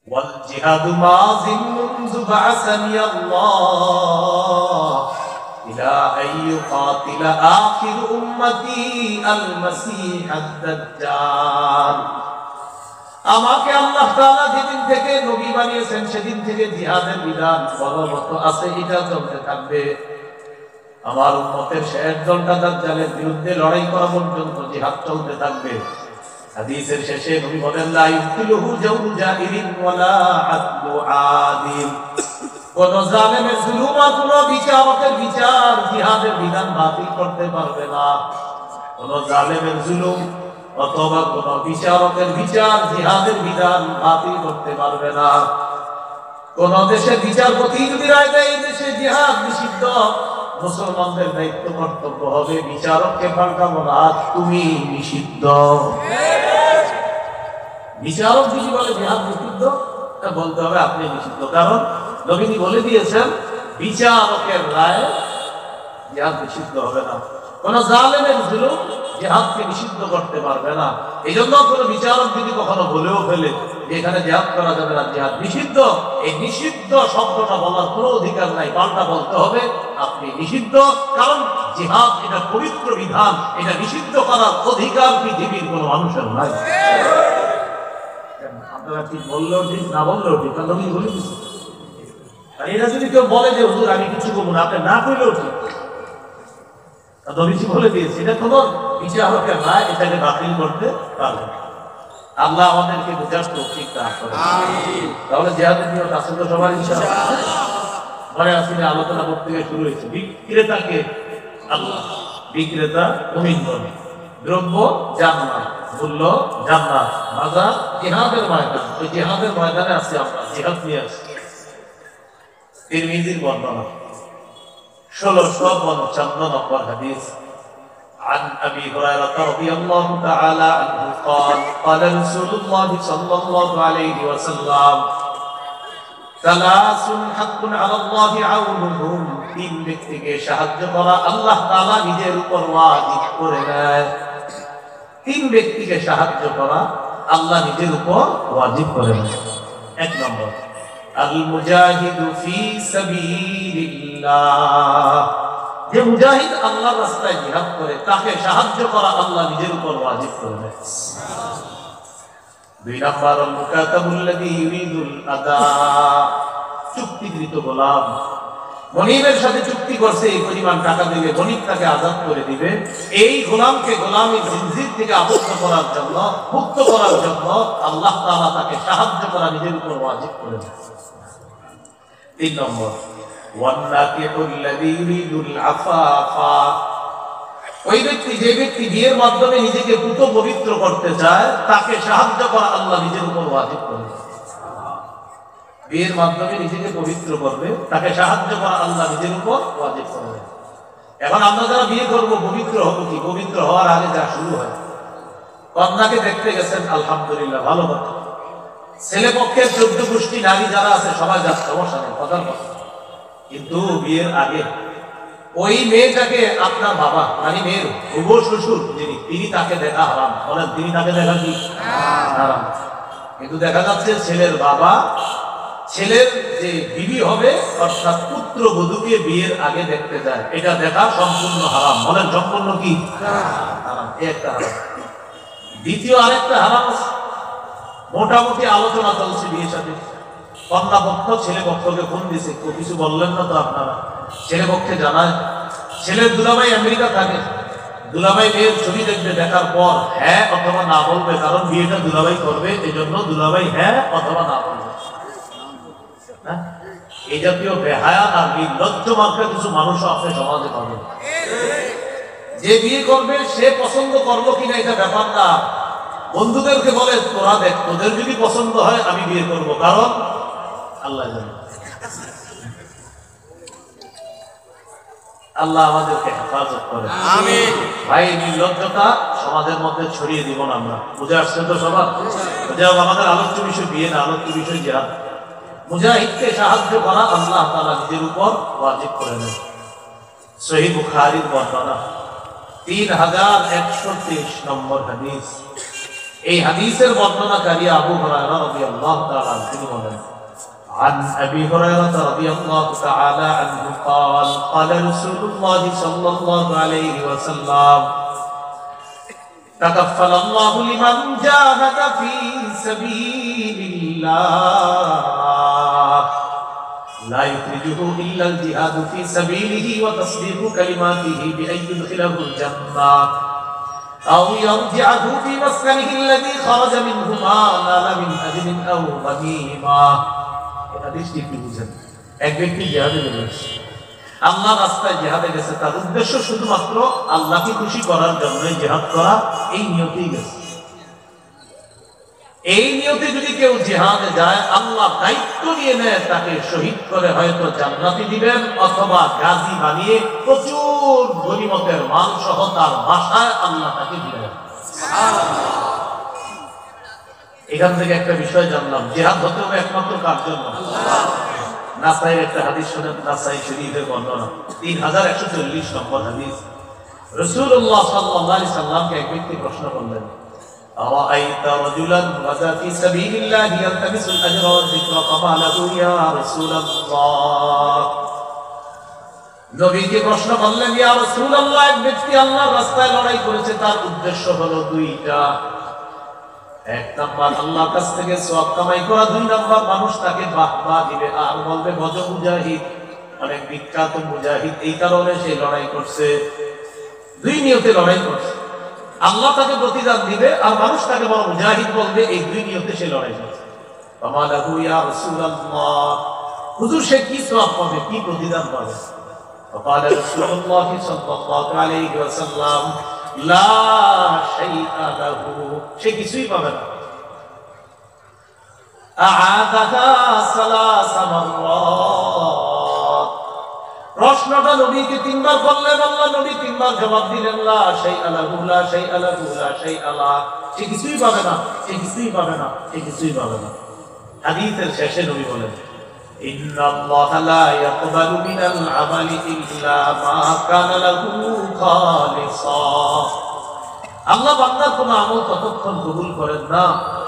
ওয়াল জিহাদু মাযিন মুনযু বা'সানি আল্লাহ ইলা আইয়ুকাতিলা আখির উম্মতি আল মাসীহ আদ-দাজ্জাল। আমাকে আল্লাহ তাআলা যেদিন থেকে নবী বানিয়েছেন সেদিন থেকে জিহাদের বিধান বলবৎ আছে, এটা চলতে থাকবে। আমার উম্মতের শেষ দলটা দাজ্জালের বিরুদ্ধে লড়াই করা পর্যন্ত জিহাদ চলতে থাকবে। হাদিসের শেষে নবী বলেন, লা ইউকিলুহু জাওরু জাহিরিন ওয়ালা আদলু আদিল। কোন জালেমের জুলুম আর কোন বিচারকের বিচার জিহাদের বিধান বাতিল করতে পারবে না। কোন জালেমের জুলুম অথবা কোন বিচারকের বিচার জিহাদের বিধান বাতিল করতে পারবে না। কোন দেশে বিচারপতি যদি রায় দেয় এই দেশে জিহাদ নিষিদ্ধ, মুসলমানদের দায়িত্ব কর্তব্য হবে বিচারককে পাল্টাবো না, তুমি নিষিদ্ধ। বিচারক যদি বলে জিহাদ নিষিদ্ধ, তা বলতে হবে আপনি নিষিদ্ধ, কারণ নবীজি বলে দিয়েছেন বিচারকের রায় জিহাদ নিষিদ্ধ হবে না। কোন জালেমের জুলুম জিহাদকে নিষিদ্ধ করতে পারবে না। এই জন্য কোন বিচারক যদি কখনো বলেও ফেলে যে এখানে জিহাদ করা যাবে না, জিহাদ নিষিদ্ধ, এই নিষিদ্ধ শব্দটা বলার কোনো অধিকার নাই, পাল্টা বলতে হবে আপনি নিষিদ্ধ, কারণ জিহাদ এটা পবিত্র বিধান, এটা নিষিদ্ধ করার অধিকার পৃথিবীর কোন মানুষের নাই। আপনারা ঠিক বললেও ঠিক, না বললেও ঠিক, কারণ আমি বলে দিচ্ছি। আর এরা যদি কেউ বলে যে হুজুর আমি কিছু বলবো না, আপনি না করলেও ঠিক, নবীজি বলে দিয়েছে এটা কোন বিচারকের রায় এটাকে বাতিল করতে পারবে না। আল্লাহ আমাদেরকে বুঝার তৌফিক দান করেন। তাহলে জিহাদের নিয়ত আছে তো সবার ইনশাআল্লাহ। ঘরে আসলে আলোচনা করতে গিয়ে শুরু হয়েছে বিক্রেতাকে আল্লাহ, বিক্রেতা মুমিন বলে, দ্রব্য জান্নাত, মূল্য জান্নাত, বাজার জিহাদের ময়দান। ওই জিহাদের ময়দানে আছি আমরা, জিহাদ নিয়ে আসছি। তিরমিজির বর্ণনা 1655 নম্বর হাদিস। عن أبي هريرة رضي الله تعالى عنه قال قال رسول الله صلى الله عليه وسلم ثلاث حق على الله عونهم। তিন ব্যক্তিকে সাহায্য করা আল্লাহ তাআলা নিজের উপর ওয়াজিব করে নেয়। তিন ব্যক্তিকে সাহায্য করা আল্লাহ নিজের উপর ওয়াজিব করে নেয়। এক নম্বর, আল মুজাহিদু ফি সাবিলিল্লাহ, যে মুজাহিদ আল্লাহর রাস্তায় জিহাদ করে তাকে সাহায্য করা আল্লাহ নিজের উপর ওয়াজিব করে দেন। দুই নাম্বার, আল মুকাতাবুল্লাযী ইউরিদুল আদা, চুক্তিকৃত গোলাম, গনিমের সাথে চুক্তি করছে এই পরিমাণ টাকা দিবে, গনিম তাকে আজাদ করে দিবে। এই গোলামকে গোলামীর জিনজির থেকে আবদ্ধ করার জন্য, মুক্ত করার জন্য আল্লাহ তাআলা তাকে সাহায্য করা নিজের উপর ওয়াজিব করে দেন। তিন নম্বর, ওই ব্যক্তি, যে ব্যক্তি বিয়ের মাধ্যমে নিজেকে পুত পবিত্র করতে চায় তাকে সাহায্য করা আল্লাহ নিজের উপর ওয়াজিব করে। বিয়ের মাধ্যমে নিজেকে পবিত্র করবে, তাকে সাহায্য করা আল্লাহ নিজের উপর ওয়াজিব করে। এখন আমরা যারা বিয়ে করবো পবিত্র হবো কি? পবিত্র হওয়ার আগে যা শুরু হয়, কন্যাকে দেখতে গেছেন, আলহামদুলিল্লাহ ভালো কথা। ছেলে পক্ষের 14 গোষ্ঠী নারী যারা আছে সবাই যাচ্ছে, সমস্যা নেই, কথার কথা। কিন্তু বিয়ের আগে ওই মেয়েটাকে আপনার বাবা মানে মেয়ের হুবহু শ্বশুর যিনি, তিনি তাকে দেখা হারাম, বলেন তিনি তাকে দেখা কি হারাম। কিন্তু দেখা যাচ্ছে ছেলের বাবা ছেলের যে বিবি হবে অর্থাৎ পুত্র বধূকে বিয়ের আগে দেখতে যায়, এটা দেখা সম্পূর্ণ হারাম, বলেন সম্পূর্ণ কি হারাম। একটা হারাম। দ্বিতীয় আরেকটা হারাম, মোটামুটি আলোচনা চলছে বিয়ের সাথে, কন্যা পক্ষ ছেলে পক্ষকে ফোন দিছে, কিছু বললেন না তো আপনারা? ছেলে পক্ষে জানায়, ছেলের দুলাভাই আমেরিকা থাকে, দুলাভাই মেয়ের ছবি দেখবে, দেখার পর হ্যাঁ অথবা না বলবে, কারণ বিয়েটা দুলাভাই করবে, এই জন্য দুলাভাই হ্যাঁ অথবা না বলবে। এই জাতীয় বেহায়া আর নির্লজ্জ মার্কা কিছু মানুষ আপনি সমাজে পাবেন। যে বিয়ে করবে সে পছন্দ করলো কিনা এটা ব্যাপার না, বন্ধুদেরকে বলে তোরা দেখ, তোদের যদি পছন্দ হয় আমি বিয়ে করব, কারণ আল্লাহ জানে। আল্লাহ আমাদেরকে হেফাজত করে, আমিন। ভাই নির্লজ্জতা সমাজের মধ্যে ছড়িয়ে দিব না আমরা, বুঝে আসছে তো সবার? আমাদের আলোচ্য বিষয় বিয়ে না, আলোচ্য বিষয় জিহাদ। মুজাহিদকে সাহায্য করা আল্লাহ তাআলা নিজের উপর ওয়াজিব করে নেন। সহিহ বুখারীর বর্ণনা 3123 নম্বর হাদিস। এই হাদিসের বর্ণনাকারী আবু হুরায়রা রাদিয়াল্লাহু তাআলা তিনি বলেন عن أبي هريرة رضي الله تعالى عنه قال قال رسول الله صلى الله عليه وسلم تكفل الله لمن جاهد في سبيل الله لا يخرجه إلا الجهاد في سبيله وتصديق كلماته بأن يدخله الجنة أو يرجعه في مسكنه الذي خرج منه ما نال من أجر أو غنيمة এক ব্যক্তি জিহাদে গেছে, আল্লাহর রাস্তায় জিহাদে গেছে, তার উদ্দেশ্য শুধুমাত্র আল্লাহকে খুশি করার জন্য জিহাদ করা, এই নিয়তেই গেছে। এই নিয়তে যদি কেউ জিহাদে যায়, আল্লাহ দায়িত্ব নিয়ে নেয় তাকে শহীদ করে হয়তো জান্নাতি দিবেন, অথবা গাজী বানিয়ে প্রচুর গনিমতের মাল সহ তার বাসায় আল্লাহ তাকে দিবেন। এখান থেকে একটা বিষয় জানলাম, জিহাদ হতে হবে একমাত্র কার জন্য? নাসাইর একটা হাদিস শোনেন, নাসাই শরীফের বর্ণনা 3140 নম্বর হাদিস। রাসূলুল্লাহ সাল্লাল্লাহু আলাইহি সাল্লামকে এক ব্যক্তি প্রশ্ন করলেন, আরাআইতা রাজুলান গাজা ফি সাবিলিল্লাহি ইয়ালতামিসুল আজরা ওয়া যিকরা ফামালাহু ইয়া রাসূলুল্লাহ। নবীকে প্রশ্ন করলেন, ইয়া রাসূলুল্লাহ, এক ব্যক্তি আল্লাহর রাস্তায় লড়াই করেছে, তার উদ্দেশ্য হলো দুইটা। এক নাম্বার আল্লাহর কাছ থেকে সওয়াব কামাই করা, দুই নাম্বার মানুষ তাকে বাহবা দিবে আর বলবে গজ মুজাহিদ, অনেক বিখ্যাত মুজাহিদ, এই কারণে সে লড়াই করছে। দুই নিয়তে লড়াই করছে, আল্লাহ তাকে প্রতিদান দিবে আর মানুষ তাকে বড় মুজাহিদ বলবে, এই দুই নিয়তে সে লড়াই করছে। ফামালাহু ইয়া রাসূলুল্লাহ, হুজুর সে কি সওয়াব পাবে, কি প্রতিদান পাবে? ফাকাল রাসূলুল্লাহ সাল্লাল্লাহু আলাইহি ওয়াসাল্লাম, লা শাইআ লাহু, সে কিছুই পাবে না। আ'আদাহা সালাসা মাররাত, প্রশ্নটা নবীকে তিনবার করলেন, আল্লাহ নবী তিনবার জবাব দিলেন, লা শাইআ লাহু, লা শাইআ লাহু, লা শাইআ লা, সে কিছুই পাবে না, সে কিছুই পাবে না, সে কিছুই পাবে না। হাদিসের শেষে নবী বলেন, ইন্নাল্লাহা লা ইয়াকবালু মিনাল আমালি ইল্লা মা কানা লাহু খালিসা, আল্লাহ বান্দার কোন আমল ততক্ষণ কবুল করেন না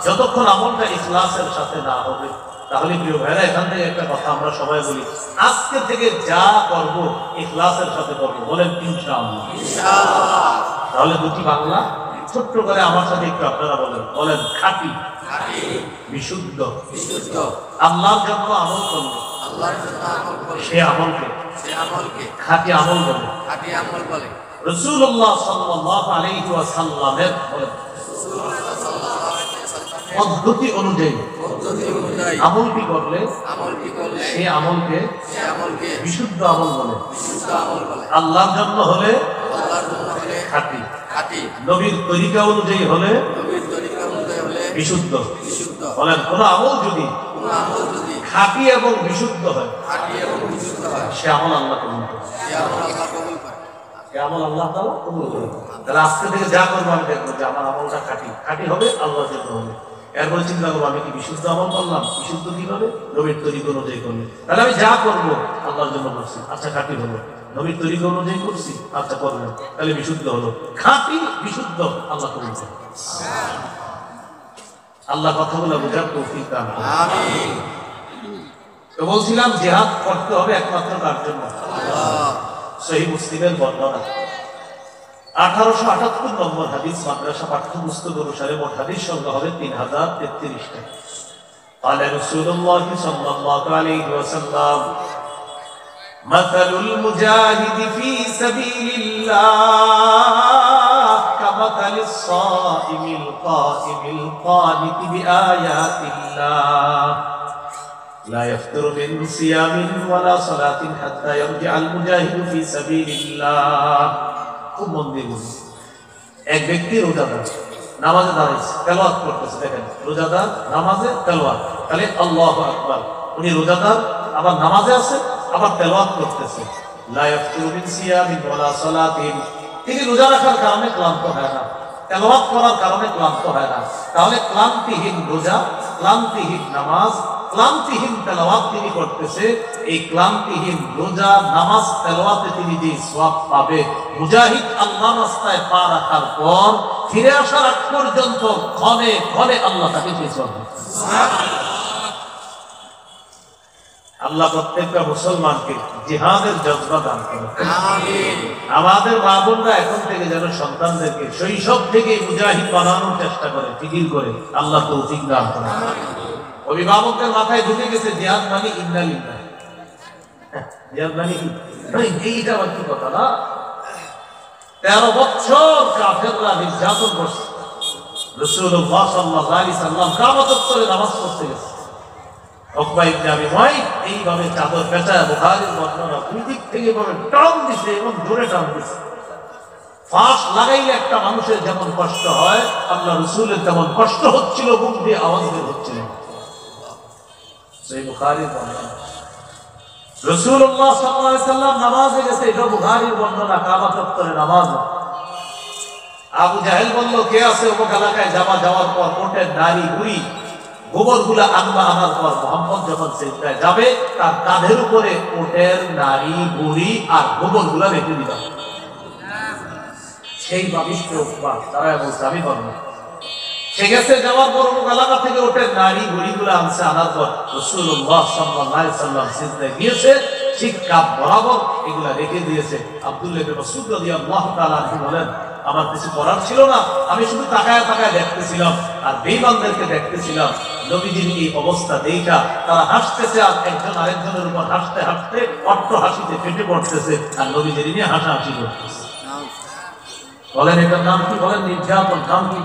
যতক্ষণ আমলটা ইখলাসের সাথে না হবে। তাহলে প্রিয় ভাইরা, এখান থেকে একটা কথা আমরা সবাই বলি, আজকে থেকে যা করব ইখলাসের সাথে করব, বলেন ইনশাআল্লাহ। ইনশাআল্লাহ। তাহলে দুটি বাংলা ছোট্ট করে আমার সাথে একটু আপনারা বলেন, বলেন খাঁটি, বিশুদ্ধ, আল্লাহর জন্য আমল করলে সে আমলকে খাঁটি আমল বলে। রাসূলুল্লাহ সাল্লাল্লাহু আলাইহি ওয়াসাল্লামের পদ্ধতি অনুযায়ী আমলটি করলে সে আমলকে বিশুদ্ধ আমল বলে। আল্লাহর জন্য হলে খাঁটি, নবীর তরিকা অনুযায়ী হলে বিশুদ্ধ। বলেন, কোন আমল যদি খাঁটি এবং বিশুদ্ধ হয়, সে আমল আল্লাহ কবুল করে, সে আমল আল্লাহ তাআলা কবুল করে। তাহলে আজকে থেকে যা করবো আমি দেখবো যে আমার আমলটা খাঁটি হবে, আল্লাহর জন্য হবে। এরপরে চিন্তা করবো আমি কি বিশুদ্ধ আমল করলাম, বিশুদ্ধ কিভাবে? নবীর তরিকা অনুযায়ী করলে। তাহলে আমি যা করবো আল্লাহর জন্য করছি, আচ্ছা খাঁটি হলো। নবীর তরিকা অনুযায়ী করছি, আচ্ছা করবেন, তাহলে বিশুদ্ধ হলো। খাঁটি বিশুদ্ধ আল্লাহ কবুল করে। আল্লাহ কথাগুলো বোঝার তৌফিক দান করুন। আমিন। তো বলছিলাম জিহাদ করতে হবে একমাত্র কার জন্য? আল্লাহ। সহিহ মুসলিমের বর্ণনা 1878 নম্বর হাদিস, মাদ্রাসা পাঠ্যপুস্তক অনুসারে মোট হাদিস সংখ্যা হবে 3033টা। قال رسول الله صلى الله عليه وسلم مثل المجاهد في سبيل الله كمثل الصائم القائم القانت بآيات الله لا يفتر من صيام ولا صلاة حتى يرجع المجاهد في سبيل الله। খুব মন দিয়ে বুঝুন, এক ব্যক্তি রোজাদার নামাজে দাঁড়িয়েছে, তেলাওয়াত করতেছে, দেখেন রোজাদার নামাজে তেলাওয়াত, তাহলে আল্লাহু আকবার, উনি রোজাদার আবার নামাজে আছে আবার তেলাওয়াত করতেছে। লা ইয়াফতিরু মিন সিয়ামিন ওয়ালা সালাতিন, তিনি রোজা রাখার কারণে ক্লান্ত হয় না, তেলাওয়াত করার কারণে ক্লান্ত হয় না। তাহলে ক্লান্তিহীন রোজা, ক্লান্তিহীন নামাজ, ক্লান্তিহীন তেলাওয়াত তিনি করতেছে, এই ক্লান্তিহীন রোজা নামাজ তেলাওয়াতে তিনি যে সওয়াব পাবে, মুজাহিদ আল্লাহর রাস্তায় পা রাখার পর ফিরে আসার আগ পর্যন্ত ক্ষণে ক্ষণে আল্লাহ তাকে পেছন। আল্লাহ প্রত্যেকটা মুসলমানকে জিহাদের জজবা দান করেন। আমাদের মা বোনরা এখন থেকে যেন সন্তানদেরকে শৈশব থেকে মুজাহিদ বানানোর চেষ্টা করে, ফিকির করে, আল্লাহ তৌফিক দান করেন। অভিভাবকদের মাথায় ঢুকে গেছে জিহাদ মানে ইন্না লিল্লাহ, জিহাদ মানে কি? এইটা আবার কি কথা না? 13 বছর কাফেররা নির্যাতন করছে, রাসূলুল্লাহ সাল্লাল্লাহু আলাইহি সাল্লাম কিয়ামত করে নামাজ পড়তে গেছে। উকবা ইবনে আবি মুআইত এইভাবে চাদর পেঁচায় বুখারীর বর্ণনা দুই দিক থেকে ভাবে টান দিছে এবং জোরে টান দিছে। ফাঁস লাগাইলে একটা মানুষের যেমন কষ্ট হয়, আল্লাহ রাসূলের তেমন কষ্ট হচ্ছিল, মুখ দিয়ে আওয়াজ বের হচ্ছিল। সেই বুখারীর বর্ণনা। রাসূলুল্লাহ সাল্লাল্লাহু আলাইহি সাল্লাম নামাজে গেছে, এটা বুখারীর বর্ণনা, কিয়ামত করে নামাজ। আবু জাহেল বলল, কে আছে অমুক এলাকায় যাওয়ার পর ওটের নারী বুড়ি গোবর গুলা আনার পর মোহাম্মদ যখন সেজদায় যাবে তার কাঁধের উপরে ওটের নারী বুড়ি আর গোবর গুলা রেখে দিলাম। সেই বাবিষ্ট তারা বলছে আমি পারবো। সে গেছে, যাওয়ার পর অমুক এলাকা থেকে ওটের নারী বুড়ি গুলা আনছে, আনার পর রাসূলুল্লাহ সাল্লাল্লাহু আলাইহি সাল্লাম সেজদায় গিয়েছে, ঠিক কাঁধ বরাবর এগুলা রেখে দিয়েছে। আব্দুল্লাহ ইবনে মাসউদ রাদিয়াল্লাহু তাআলা আনহু বলেন, আমার কিছু করার ছিল না, আমি শুধু তাকায় তাকায় দেখতেছিলাম আর বেঈমানদেরকে দেখতেছিলাম। নবীজির এই অবস্থা দেখা তারা হাসতেছে আর একজন আরেকজনের উপর হাসতে হাসতে অট্ট হাসিতে ফেটে পড়তেছে আর নবীজির নিয়ে হাসাহাসি করতেছে। বলেন এটার নাম কি? বলেন নির্যাতন। নাম কি?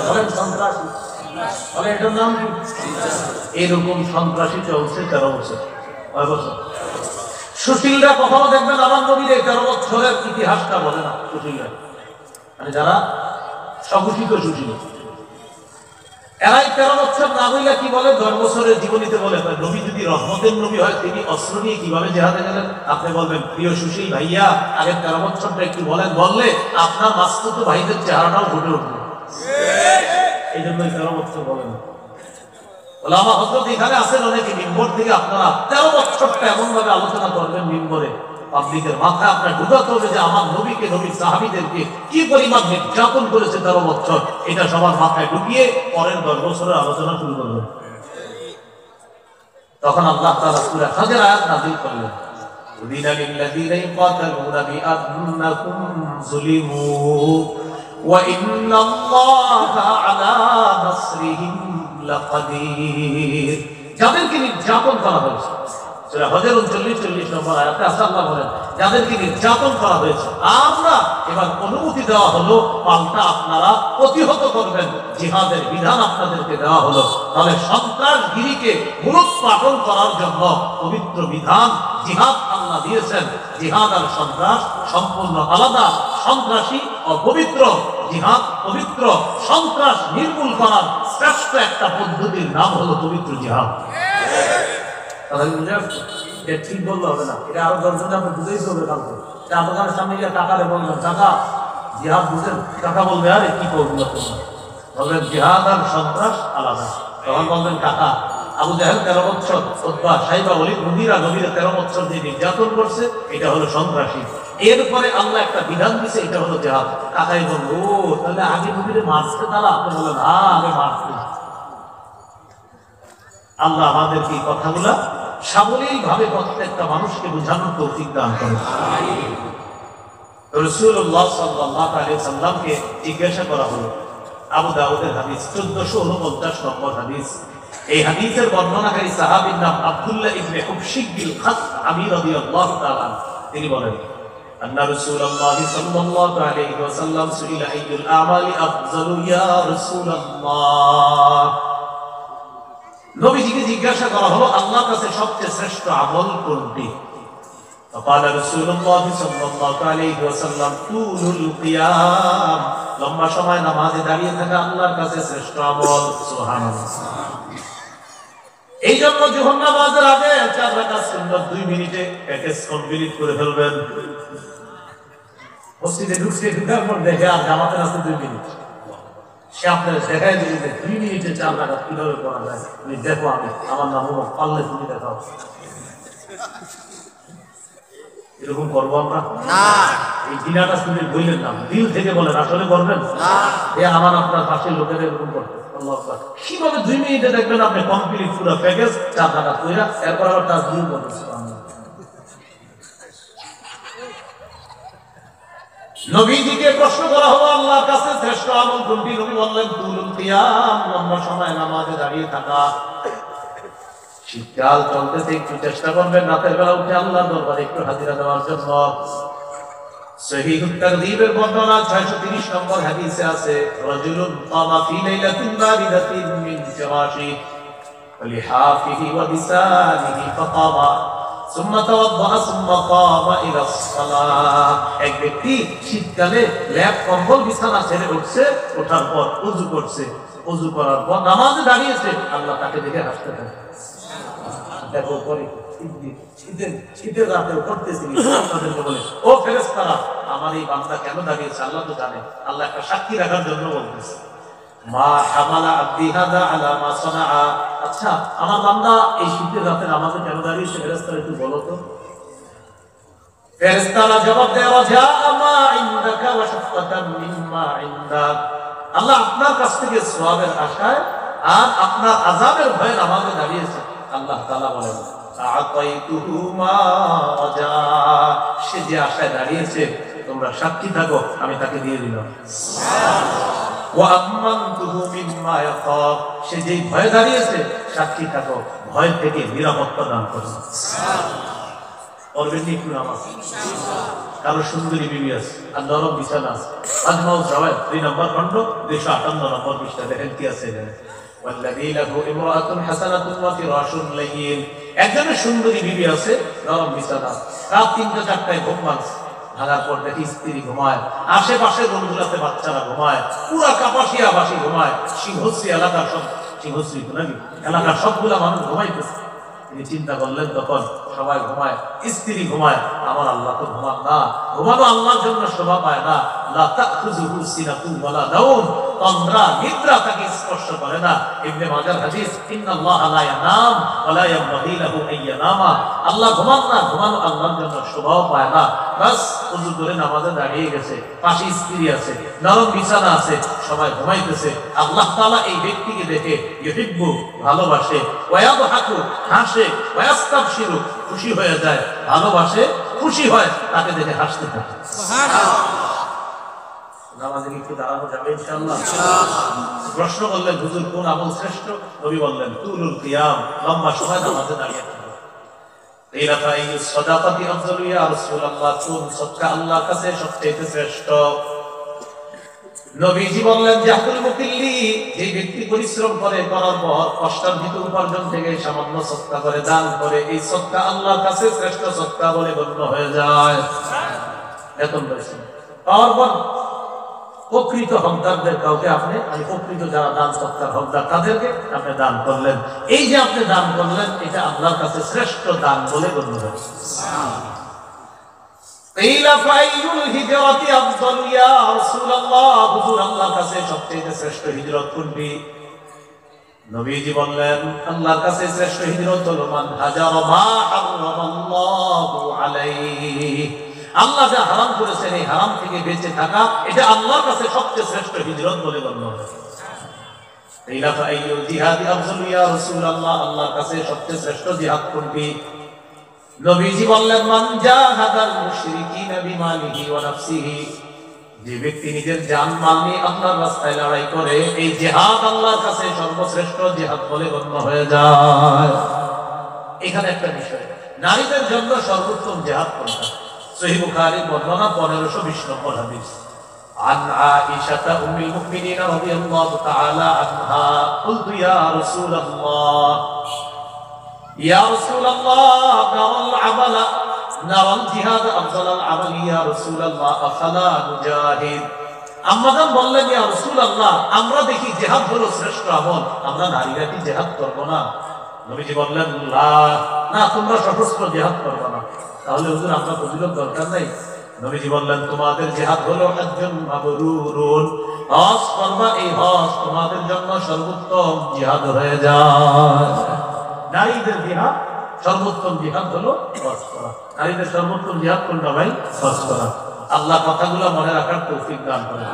বলেন সন্ত্রাসী। বলেন এটার নাম কি? এরকম সন্ত্রাসী চলছে 13 বছর। কয় বছর? সুশীলরা কখনো দেখবেন আমার নবীর এই 13 বছরের ইতিহাসটা বলে না। সুশীলরা মানে যারা স্বঘোষিত সুশীল, এরাই 13 বছর না হইলে কি বলে 10 বছরের জীবনীতে বলে, নবী যদি রহমতের নবী হয় তিনি অস্ত্র নিয়ে কিভাবে জিহাদে গেলেন? আপনি বলবেন, প্রিয় সুশীল ভাইয়া আগে 13 বছরটা একটু বলেন, বললে আপনার মাসতুতো ভাইদের চেহারাটাও ফুটে উঠবে। এই জন্যই 13 বছর বলেন। ওলামা হযরত এখানে আছেন অনেকে, মিম্বর থেকে আপনারা 13 বছরটা এমন ভাবে আলোচনা করবেন মিম্বরে, পাবলিকের মাথায় আপনার ঢুকাতে হবে যে আমার নবীকে, নবীর সাহাবীদেরকে কি পরিমাণ নির্যাতন করেছে 13 বছর, এটা সবার মাথায় ঢুকিয়ে পরের 10 বছরের আলোচনা শুরু করবেন। তখন আল্লাহ তাআলা সূরা হাজর আয়াত নাযিল করলেন, উযিনা লিল্লাযীনা ইয়াকাতুলুনা বিআন্নাকুম যুলিমু ওয়া ইন্নাল্লাহা আলা নাসরিহিম লাকাদির। যাদেরকে নির্যাতন করা হয়েছে, সূরা হজর 39-40 নম্বর আয়াতে আল্লাহ বলেন, যাদেরকে নির্যাতন করা হয়েছে আমরা এবার অনুমতি দেওয়া হলো, পাল্টা আপনারা প্রতিহত করবেন, জিহাদের বিধান আপনাদেরকে দেওয়া হলো। তাহলে সন্ত্রাসগিরিকে মূলোৎপাটন করার জন্য পবিত্র বিধান জিহাদ আল্লাহ দিয়েছেন। জিহাদ আর সন্ত্রাস সম্পূর্ণ আলাদা। সন্ত্রাসী অপবিত্র, জিহাদ পবিত্র। সন্ত্রাস নির্মূল করার শ্রেষ্ঠ একটা পদ্ধতির নাম হলো পবিত্র জিহাদ। ঠিক বললে হবে না, এটা আরো 10 জন আপনি বুঝেইতে হবে। কালকে আপনার সামনে গিয়ে টাকারে বলবেন, টাকা জিহাদ বুঝেন? টাকা বলবে, আরে কি করবো বলবেন জিহাদ আর সন্ত্রাস আলাদা। তখন বলবেন টাকা। আবু জাহেল 13 বছর, উতবা, সাইবা, ওলীদ, মুগীরা নবীরা 13 বছর যে নির্যাতন করছে, এটা হলো সন্ত্রাসী। এরপরে আল্লাহ একটা বিধান দিছে, এটা হলো জিহাদ। কাকাই বলবো, ও তাহলে আগে নবীরে মারছে তারা? আপনি বললেন হ্যাঁ আগে মারছে। আল্লাহ আমাদেরকে এই কথাগুলা সাবলীল ভাবে প্রত্যেকটা মানুষকে বোঝানোর তৌফিক দান করেন। রাসূলুল্লাহ সাল্লাল্লাহু আলাইহি সাল্লামকে জিজ্ঞাসা করা হলো, আবু দাউদের হাদিস 1449 নম্বর হাদিস। এই হাদিসের বর্ণনাকারী সাহাবীর নাম আব্দুল্লাহ ইবনে হুবশিক বিল খাত আবি রাদিয়াল্লাহু তাআলা। তিনি বলেন, আন্না রাসূলুল্লাহ সাল্লাল্লাহু আলাইহি ওয়াসাল্লাম সুইলা আইয়ুল আমালি আফযালু ইয়া রাসূলুল্লাহ। নবীজিকে জিজ্ঞাসা করা হলো আল্লাহর কাছে সবচেয়ে শ্রেষ্ঠ আমল কোনটি? فقال رسول الله صلى الله عليه وسلم طول القيام। লম্বা সময় নামাজে দাঁড়িয়ে থাকা আল্লাহর কাছে শ্রেষ্ঠ আমল। সুবহানাল্লাহ। এই জন্য যখন নামাজের আগে 4 রাকাত সুন্নাত 2 মিনিটে প্যাকেজ কমপ্লিট করে ফেলবেন। মসজিদে ঢুকার পর দেখে আর জামাতের আছে 2 মিনিট, সে আপনার দেখাই দিবে যে 2 মিনিটে 4 রাকাত কিভাবে পড়া যায়। তুমি দেখো, আমি আমার নাম পারলে তুমি দেখাও। এরকম করবো আমরা না। এই দিনাটা শুনে বললেন না, দিল থেকে বলেন আসলে করবেন না। এ আমার আপনার পাশের লোকেরা এরকম করতে কিভাবে 2 মিনিটে দেখবেন আপনি কমপ্লিট পুরো প্যাকেজ 4 টাকা কইরা এরপর আবার তার দিন করতেছে। নবীজিকে প্রশ্ন করা হলো আল্লাহর কাছে শ্রেষ্ঠ আমল কোনটি? নবী বললেন তুলুল কিয়াম, লম্বা সময় নামাজে দাঁড়িয়ে থাকা। শীতকাল চলতেছে, একটু চেষ্টা করবেন রাতের বেলা উঠে আল্লাহর দরবারে একটু হাজিরা দেওয়ার জন্য। সহিহুত তারগীবের বর্ণনা 630 নম্বর হাদিসে আছে, রাজুলুন কামা ফি লাইলাতিন বারিদাতিন মিন ফিরাশি লিহাফিহি ওয়া বিসানিহি ফাকামা সুম্মা তাওয়াদ্দা সুম্মা কামা ইলা সালাহ। এক ব্যক্তি শীতকালে ল্যাপ কম্বল বিছানা ছেড়ে উঠছে, ওঠার পর ওযু করছে, ওযু করার পর নামাজে দাঁড়িয়েছে, আল্লাহ তাকে দেখে হাসতে থাকে। দেখো পরে শীতের রাতেও করতেছিলি আপনাদেরকে বলে, ও ফেরেশতারা আমার এই বান্দা কেন দাঁড়িয়েছে আল্লাহ তো জানে। আল্লাহ একটা সাক্ষী রাখার জন্য বলতেছে, মা হামালা আব্দি হাদা আলা মা সানাআ। আচ্ছা আমার বান্দা এই শীতের রাতে নামাজে কেন দাঁড়িয়েছে ফেরেশতারা একটু বলো তো। ফেরেশতারা জবাব দেয়, ওয়াজা মা ইনদাকা ওয়া শাফকাতান মিম্মা ইনদাক। আল্লাহ আপনার কাছ থেকে সওয়াবের আশায় আর আপনার আযাবের ভয়ে নামাজে দাঁড়িয়েছে। আল্লাহ তাআলা বলেন, আতাইতুহু মা ওয়াজা। সে যে আশায় দাঁড়িয়েছে তোমরা সাক্ষী থাকো, আমি তাকে দিয়ে দিলাম। ওয়া আমানতুহু মিম্মা ইয়াখাফ। সে যে ভয়ে দাঁড়িয়েছে সাক্ষী থাকো, ভয় থেকে নিরাপত্তা দান করো। করবেন একটু নামাজ। কারো সুন্দরী বিবি আছে আর নরম বিছানা আছে। আজমাউ জাওয়াদ 2 নম্বর খণ্ড 258 নম্বর পৃষ্ঠা দেখেন কি আছে এখানে। ওয়াল্লাযী লাহু ইমরাআতুন হাসানাতুন ওয়া ফিরাশুন লাইয়িন। একজনের সুন্দরী বিবি আছে, নরম বিছানা, রাত 3টা 4টায় ঘুম ভাঙছে, ভাঙার পর দেখি স্ত্রী ঘুমায়, আশেপাশে রুমগুলোতে বাচ্চারা ঘুমায়, পুরা কাপাসিয়া বাসী ঘুমায়, সিংহশ্রী এলাকার সব, সিংহশ্রী তো নাকি এলাকার সবগুলা মানুষ ঘুমাইতেছে। তিনি চিন্তা করলেন তখন সবাই ঘুমায়, স্ত্রী ঘুমায়, আমার আল্লাহ তো ঘুমান না। ঘুমানো আল্লাহর জন্য শোভা পায় না। লা তাখুযুহু সিনাতুন ওয়ালা নাওম। তন্দ্রা নিদ্রা তাকে স্পর্শ করে না। ইবনে মাজার হাদিস, ইন্নাল্লাহা লা ইয়ানাম ওয়া লা ইয়ানবাগী লাহু আন ইয়ানামা। আল্লাহ ঘুমান না, ঘুমানো আল্লাহর জন্য শোভাও পায় না। বাস ওযু করে নামাজে দাঁড়িয়ে গেছে, পাশে স্ত্রী আছে, নরম বিছানা আছে, সবাই ঘুমাইতেছে। আল্লাহ তাআলা এই ব্যক্তিকে দেখে ইউহিব্বু, ভালোবাসে, ওয়া ইয়াদহাকু, হাসে, ওয়া ইয়াস্তাবশিরু, খুশি হয়ে যায়, ভালোবাসে, খুশি হয়, তাকে দেখে হাসতে থাকে। সুবহানাল্লাহ। নামাজে একটু দাঁড়ানো যাবে ইনশাআল্লাহ। প্রশ্ন করলেন, হুজুর কোন আমল শ্রেষ্ঠ? নবী বললেন তুলুল কিয়াম, লম্বা সময় নামাজে দাঁড়িয়ে থাকা। ইলা ফাইয়ুস সাদাকাতি আফযালু ইয়া রাসূলুল্লাহ, কোন সদকা আল্লাহর কাছে সবচেয়ে শ্রেষ্ঠ? নবীজি বললেন জাহদুল মুকিল্লি, যে ব্যক্তি পরিশ্রম করে, করার পর কষ্টার্জিত উপার্জন থেকে সামান্য সদকা করে, দান করে, এই সদকা আল্লাহর কাছে শ্রেষ্ঠ সদকা বলে গণ্য হয়ে যায়। বেতন পাইছেন, পাওয়ার পর প্রকৃত হকদারদের কাউকে আপনি, আমি প্রকৃত যারা দান সৎকার হকদার তাদেরকে আপনি দান করলেন। এই যে আপনি দান করলেন, এটা আল্লাহর কাছে শ্রেষ্ঠ দান বলে গণ্য হয়েছে। আল্লাহর কাছে সবচেয়ে শ্রেষ্ঠ হিজরত কোনটি? নবীজি বললেন আল্লাহর কাছে শ্রেষ্ঠ হিজরত হলো মান হাজারা মা হারামাল্লাহু আলাইহি। আল্লাহ যা হারাম করেছেন এই হারাম থেকে বেঁচে থাকা, এটা আল্লাহর কাছে সবচেয়ে শ্রেষ্ঠ হিজরত বলে গণ্য হয়। আল্লাহর কাছে সবচেয়ে শ্রেষ্ঠ জিহাদ কোনটি? নবীজি বললেন মান জাহাদাল মুশরিকিনা বিমালিহি ওয়া নাফসিহি। যে ব্যক্তি নিজের জান মাল নিয়ে আল্লাহর রাস্তায় লড়াই করে, এই জিহাদ আল্লাহর কাছে সর্বশ্রেষ্ঠ জিহাদ বলে গণ্য হয়ে যায়। এখানে একটা বিষয়, নারীদের জন্য সর্বোত্তম জিহাদ কোনটা? সহিহ বুখারীর বর্ণনা 1520 নম্বর হাদিস। عن عائشة أم المؤمنين رضي الله تعالى عنها قلت يا رسول الله نرى الجهاد أفضل العمل يا رسول الله أفلا نجاهد। আম্মাজান বললেন ইয়া রাসূলুল্লাহ, আমরা দেখি জিহাদ হলো শ্রেষ্ঠ আমল, আমরা নারীরা কি জিহাদ করব না? নবীজি বললেন না, তোমরা সশস্ত্র জিহাদ করবে না। তাহলে হুজুর আমরা ফজিলত দরকার নাই? নবীজি বললেন তোমাদের জিহাদ হলো হাজ্জুন মাবরুরুন, হজ করবা, এই হজ তোমাদের জন্য সর্বোত্তম জিহাদ হয়ে যায়। নারীদের জিহাদ সর্বোত্তম জিহাদ হলো হজ করা। নারীদের সর্বোত্তম জিহাদ কোনটা ভাই? হজ করা। আল্লাহ কথাগুলো মনে রাখার তৌফিক দান করে।